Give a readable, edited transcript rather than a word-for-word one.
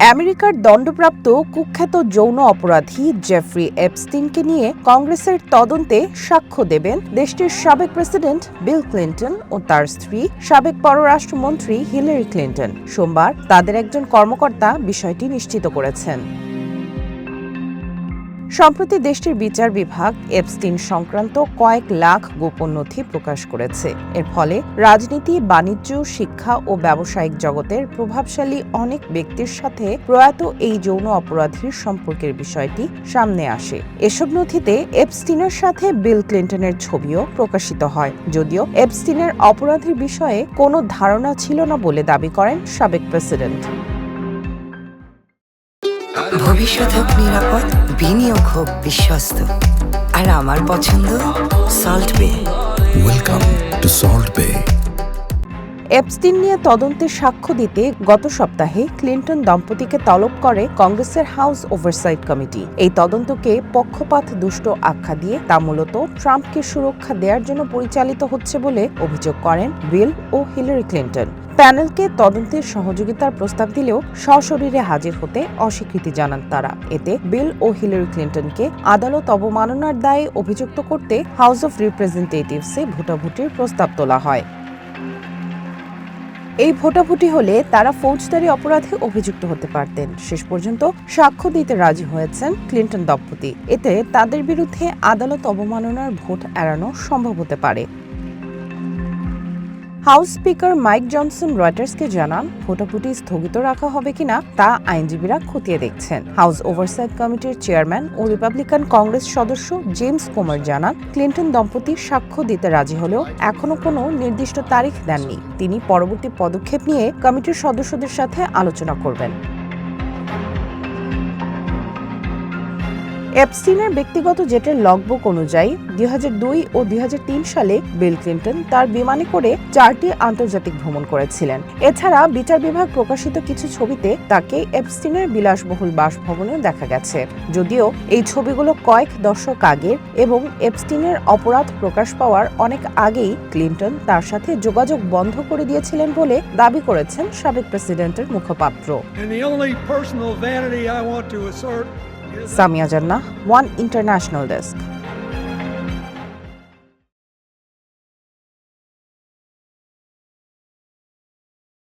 আমেরিকার দণ্ডপ্রাপ্ত কুখ্যাত যৌন অপরাধী জেফ্রি এপস্টিনকে নিয়ে কংগ্রেসের তদন্তে সাক্ষ্য দেবেন দেশটির সাবেক প্রেসিডেন্ট বিল ক্লিন্টন ও তার স্ত্রী সাবেক পররাষ্ট্রমন্ত্রী হিলারি ক্লিন্টন। সোমবার তাদের একজন কর্মকর্তা বিষয়টি নিশ্চিত করেছেন। সম্প্রতি দেশটির বিচার বিভাগ এপস্টিন সংক্রান্ত কয়েক লাখ গোপন নথি প্রকাশ করেছে। এর ফলে রাজনীতি, বাণিজ্য, শিক্ষা ও ব্যবসায়িক জগতের প্রভাবশালী অনেক ব্যক্তির সাথে প্রয়াত এই যৌন অপরাধীর সম্পর্কের বিষয়টি সামনে আসে। এসব নথিতে এপস্টিনের সাথে বিল ক্লিন্টনের ছবিও প্রকাশিত হয়, যদিও এপস্টিনের অপরাধের বিষয়ে কোনো ধারণা ছিল না বলে দাবি করেন সাবেক প্রেসিডেন্ট। ভবিষ্যৎ হোক নিরাপদ, বিনিয়োগ হোক বিশ্বস্ত, আর আমার পছন্দ সল্ট বে। ওয়েলকাম টু সল্ট বে। এপস্টিন নিয়ে তদন্তে সাক্ষ্য দিতে গত সপ্তাহে ক্লিন্টন দম্পতিকে তলব করে কংগ্রেসের হাউস ওভারসাইট কমিটি। এই তদন্তকে পক্ষপাত দুষ্ট আখ্যা দিয়ে তা মূলত ট্রাম্পকে সুরক্ষা দেওয়ার জন্য পরিচালিত হচ্ছে বলে অভিযোগ করেন বিল ও হিলারি ক্লিন্টন। প্যানেলকে তদন্তের সহযোগিতার প্রস্তাব দিলেও সশরীরে হাজির হতে অস্বীকৃতি জানান তারা। এতে বিল ও হিলারি ক্লিন্টনকে আদালত অবমাননার দায়ে অভিযুক্ত করতে হাউস অব রিপ্রেজেন্টেটিভসে ভোটাভুটির প্রস্তাব তোলা হয়। এই ভোটাভুটি হলে তারা ফৌজদারি অপরাধে অভিযুক্ত হতে পারতেন। শেষ পর্যন্ত সাক্ষ্য দিতে রাজি হয়েছেন ক্লিন্টন দম্পতি। এতে তাদের বিরুদ্ধে আদালত অবমাননার ভোট এড়ানো সম্ভব হতে পারে। হাউস স্পিকার মাইক জনসন রয়টার্সকে জানান, ভোটাভুটি স্থগিত রাখা হবে কিনা তা আইনজীবীরা খতিয়ে দেখছেন। হাউস ওভারসাইট কমিটির চেয়ারম্যান ও রিপাবলিকান কংগ্রেস সদস্য জেমস কোমার জানান, ক্লিন্টন দম্পতি সাক্ষ্য দিতে রাজি হলেও এখনো কোনো নির্দিষ্ট তারিখ দেননি। তিনি পরবর্তী পদক্ষেপ নিয়ে কমিটির সদস্যদের সাথে আলোচনা করবেন। এপস্টিনের ব্যক্তিগত জেটের লগবুক অনুযায়ী 2002 ও 2003 সালে বিল ক্লিন্টন তার বিমানে করে 4টি আন্তর্জাতিক ভ্রমণ করেছিলেন। এছাড়া বিচার বিভাগ প্রকাশিত কিছু ছবিতে তাকে এপস্টিনের বিলাসবহুল বাসভবনেও দেখা গেছে। যদিও এই ছবিগুলো কয়েক দশক আগের এবং এপস্টিনের অপরাধ প্রকাশ পাওয়ার অনেক আগেই ক্লিন্টন তার সাথে যোগাযোগ বন্ধ করে দিয়েছিলেন বলে দাবি করেছেন সাবেক প্রেসিডেন্টের মুখপাত্র। সামিয়া জান্নাহ, ওয়ান ইন্টারন্যাশনাল ডেস্ক।